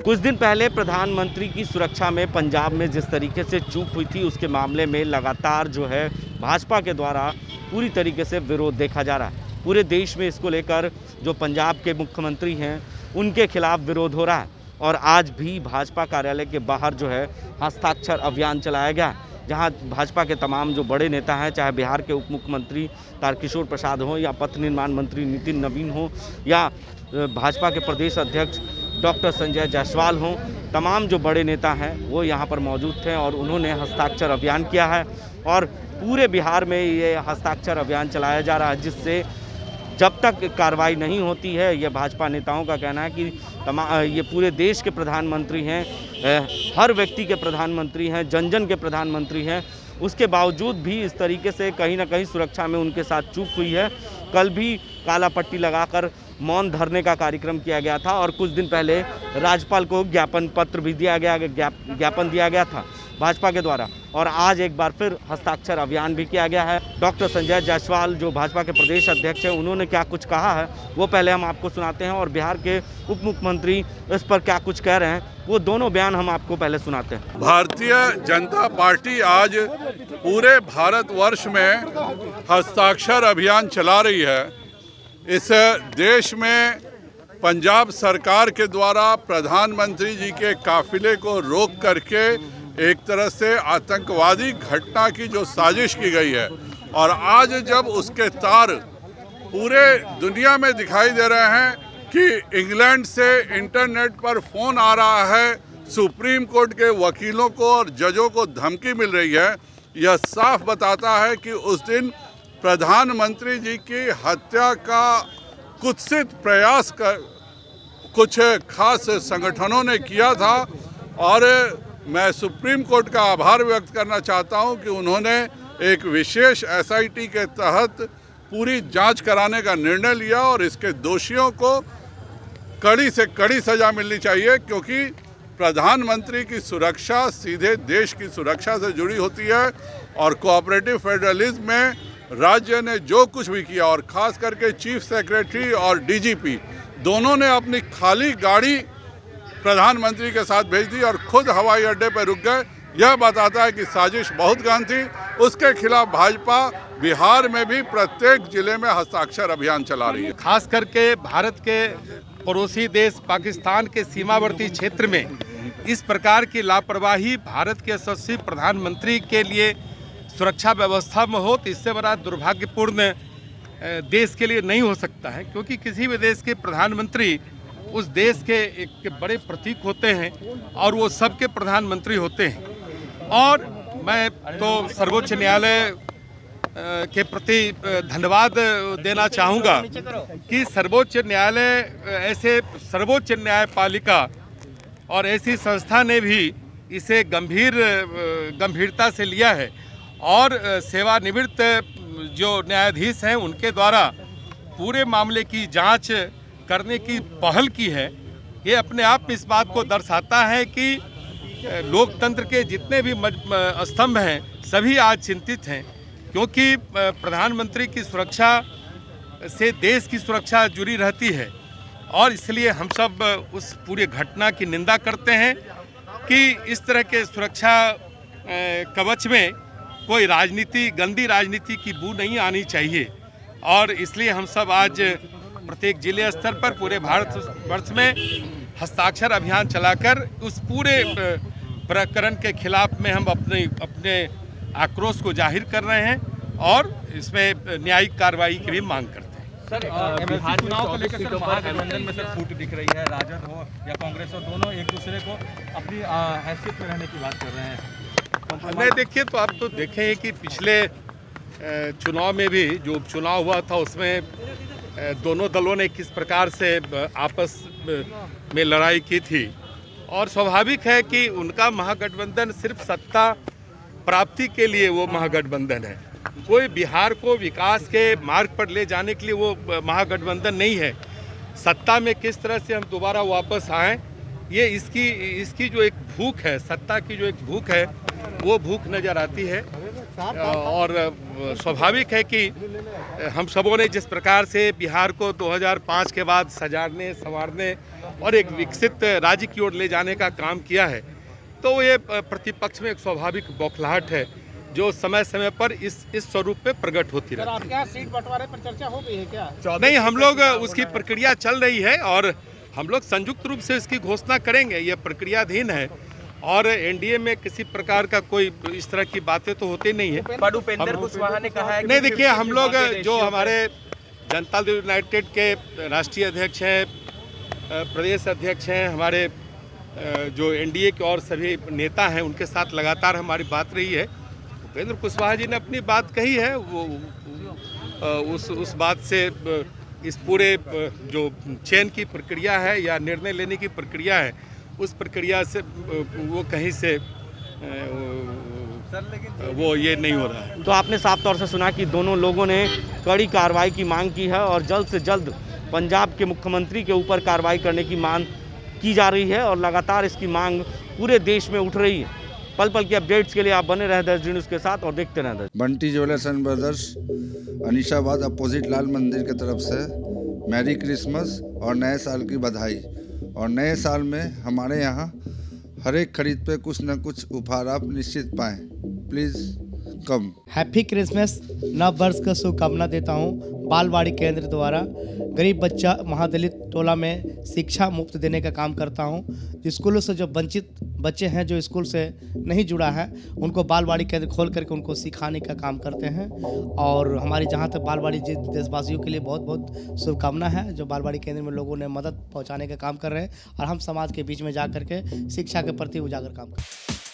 कुछ दिन पहले प्रधानमंत्री की सुरक्षा में पंजाब में जिस तरीके से चूक हुई थी, उसके मामले में लगातार जो है भाजपा के द्वारा पूरी तरीके से विरोध देखा जा रहा है। पूरे देश में इसको लेकर जो पंजाब के मुख्यमंत्री हैं उनके खिलाफ विरोध हो रहा है और आज भी भाजपा कार्यालय के बाहर जो है हस्ताक्षर अभियान चलाया गया, जहां भाजपा के तमाम जो बड़े नेता हैं, चाहे बिहार के उप मुख्यमंत्री तारकिशोर प्रसाद हों या पथ निर्माण मंत्री नितिन नवीन हो या भाजपा के प्रदेश अध्यक्ष डॉक्टर संजय जायसवाल हों, तमाम जो बड़े नेता हैं वो यहाँ पर मौजूद थे और उन्होंने हस्ताक्षर अभियान किया है और पूरे बिहार में ये हस्ताक्षर अभियान चलाया जा रहा है, जिससे जब तक कार्रवाई नहीं होती है, ये भाजपा नेताओं का कहना है कि ये पूरे देश के प्रधानमंत्री हैं, हर व्यक्ति के प्रधानमंत्री हैं, जन जन के प्रधानमंत्री हैं, उसके बावजूद भी इस तरीके से कहीं ना कहीं सुरक्षा में उनके साथ चूक हुई है। कल भी काला पट्टी लगाकर मौन धरने का कार्यक्रम किया गया था और कुछ दिन पहले राज्यपाल को ज्ञापन पत्र भी दिया गया, ज्ञापन दिया गया था भाजपा के द्वारा और आज एक बार फिर हस्ताक्षर अभियान भी किया गया है। डॉक्टर संजय जायसवाल जो भाजपा के प्रदेश अध्यक्ष हैं, उन्होंने क्या कुछ कहा है वो पहले हम आपको सुनाते हैं और बिहार के उप मुख्यमंत्री इस पर क्या कुछ कह रहे हैं वो दोनों बयान हम आपको पहले सुनाते हैं। भारतीय जनता पार्टी आज पूरे भारतवर्ष में हस्ताक्षर अभियान चला रही है। इस देश में पंजाब सरकार के द्वारा प्रधानमंत्री जी के काफिले को रोक करके एक तरह से आतंकवादी घटना की जो साजिश की गई है और आज जब उसके तार पूरे दुनिया में दिखाई दे रहे हैं कि इंग्लैंड से इंटरनेट पर फोन आ रहा है, सुप्रीम कोर्ट के वकीलों को और जजों को धमकी मिल रही है, यह साफ बताता है कि उस दिन प्रधानमंत्री जी की हत्या का कुत्सित प्रयास कर कुछ खास संगठनों ने किया था और मैं सुप्रीम कोर्ट का आभार व्यक्त करना चाहता हूं कि उन्होंने एक विशेष एसआईटी के तहत पूरी जांच कराने का निर्णय लिया और इसके दोषियों को कड़ी से कड़ी सजा मिलनी चाहिए, क्योंकि प्रधानमंत्री की सुरक्षा सीधे देश की सुरक्षा से जुड़ी होती है और कोऑपरेटिव फेडरलिज्म में राज्य ने जो कुछ भी किया और खास करके चीफ सेक्रेटरी और डीजीपी दोनों ने अपनी खाली गाड़ी प्रधानमंत्री के साथ भेज दी और खुद हवाई अड्डे पर रुक गए। यह बताता है कि साजिश बहुत गहन थी। उसके खिलाफ भाजपा बिहार में भी प्रत्येक जिले में हस्ताक्षर अभियान चला रही है। खास करके भारत के पड़ोसी देश पाकिस्तान के सीमावर्ती क्षेत्र में इस प्रकार की लापरवाही भारत के यशस्वी प्रधानमंत्री के लिए सुरक्षा व्यवस्था में हो तो इससे बड़ा दुर्भाग्यपूर्ण देश के लिए नहीं हो सकता है, क्योंकि किसी भी देश के प्रधानमंत्री उस देश के एक बड़े प्रतीक होते हैं और वो सबके प्रधानमंत्री होते हैं। और मैं तो सर्वोच्च न्यायालय के प्रति धन्यवाद देना चाहूँगा कि सर्वोच्च न्यायालय ऐसे सर्वोच्च न्यायपालिका और ऐसी संस्था ने भी इसे गंभीरता से लिया है और सेवानिवृत्त जो न्यायाधीश हैं उनके द्वारा पूरे मामले की जांच करने की पहल की है। ये अपने आप में इस बात को दर्शाता है कि लोकतंत्र के जितने भी स्तंभ हैं सभी आज चिंतित हैं, क्योंकि प्रधानमंत्री की सुरक्षा से देश की सुरक्षा जुड़ी रहती है और इसलिए हम सब उस पूरी घटना की निंदा करते हैं कि इस तरह के सुरक्षा कवच में कोई राजनीति, गंदी राजनीति की बू नहीं आनी चाहिए और इसलिए हम सब आज प्रत्येक जिले स्तर पर पूरे भारतवर्ष में हस्ताक्षर अभियान चलाकर उस पूरे प्रकरण के खिलाफ में हम अपने आक्रोश को जाहिर कर रहे हैं और इसमें न्यायिक कार्रवाई की भी मांग करते हैं। सर, बिहार चुनाव को लेकर महागठबंधन में सर फूट दिख रही है, राजद हो या कांग्रेस हो, दोनों एक दूसरे को अपनी हैसियत में रहने की बात कर रहे हैं। नहीं, देखिए, तो आप तो देखें कि पिछले चुनाव में भी जो उपचुनाव हुआ था उसमें दोनों दलों ने किस प्रकार से आपस में लड़ाई की थी और स्वाभाविक है कि उनका महागठबंधन सिर्फ सत्ता प्राप्ति के लिए वो महागठबंधन है, कोई बिहार को विकास के मार्ग पर ले जाने के लिए वो महागठबंधन नहीं है। सत्ता में किस तरह से हम दोबारा वापस आएँ, ये इसकी जो एक भूख है, सत्ता की जो एक भूख है, वो भूख नज़र आती है और स्वाभाविक है कि हम सबों ने जिस प्रकार से बिहार को 2005 के बाद सजाने संवारने और एक विकसित राज्य की ओर ले जाने का काम किया है, तो ये प्रतिपक्ष में एक स्वाभाविक बौखलाहट है जो समय समय पर इस स्वरूप पे प्रकट होती रहती है। आपके यहाँ सीट बंटवारे पर चर्चा हो गई है क्या? नहीं, हम लोग उसकी प्रक्रिया चल रही है और हम लोग संयुक्त रूप से इसकी घोषणा करेंगे। ये प्रक्रियाधीन है और एनडीए में किसी प्रकार का कोई इस तरह की बातें तो होती नहीं है। पर उपेंद्र कुशवाहा ने कहा है कि नहीं, देखिए, हम लोग जो हमारे जनता दल यूनाइटेड के राष्ट्रीय अध्यक्ष हैं, प्रदेश अध्यक्ष हैं, हमारे जो एनडीए के और सभी नेता हैं, उनके साथ लगातार हमारी बात रही है। उपेंद्र कुशवाहा जी ने अपनी बात कही है, वो उस बात से इस पूरे जो चयन की प्रक्रिया है या निर्णय लेने की प्रक्रिया है, उस प्रक्रिया से वो कहीं से वो ये नहीं हो रहा है। तो आपने साफ तौर से सुना कि दोनों लोगों ने कड़ी कार्रवाई की मांग की है और जल्द से जल्द पंजाब के मुख्यमंत्री के ऊपर कार्रवाई करने की मांग की जा रही है और लगातार इसकी मांग पूरे देश में उठ रही है। पल पल के अपडेट्स के लिए आप बने रहे दर्ज न्यूज़ के साथ और देखते रहें दर्ज। Bunty jewellers and brothers, Anishabad opposite Lal Mandir की तरफ से मैरी क्रिसमस और नए साल की बधाई। और नए साल में हमारे यहाँ हर एक खरीद पे कुछ न कुछ उपहार आप निश्चित पाएँ। Please come. हैप्पी क्रिसमस, नव वर्ष का शुभकामना देता हूँ। बालवाड़ी केंद्र द्वारा गरीब बच्चा महादलित टोला में शिक्षा मुफ्त देने का काम करता हूँ। स्कूलों से जो वंचित बच्चे हैं, जो स्कूल से नहीं जुड़ा है, उनको बालवाड़ी केंद्र खोल करके उनको सिखाने का काम करते हैं। और हमारी जहाँ तक बालवाड़ी देशवासियों के लिए बहुत बहुत शुभकामना है, जो बालवाड़ी केंद्र में लोगों ने मदद पहुँचाने का काम कर रहे हैं और हम समाज के बीच में जा करके शिक्षा के प्रति उजागर काम करते हैं।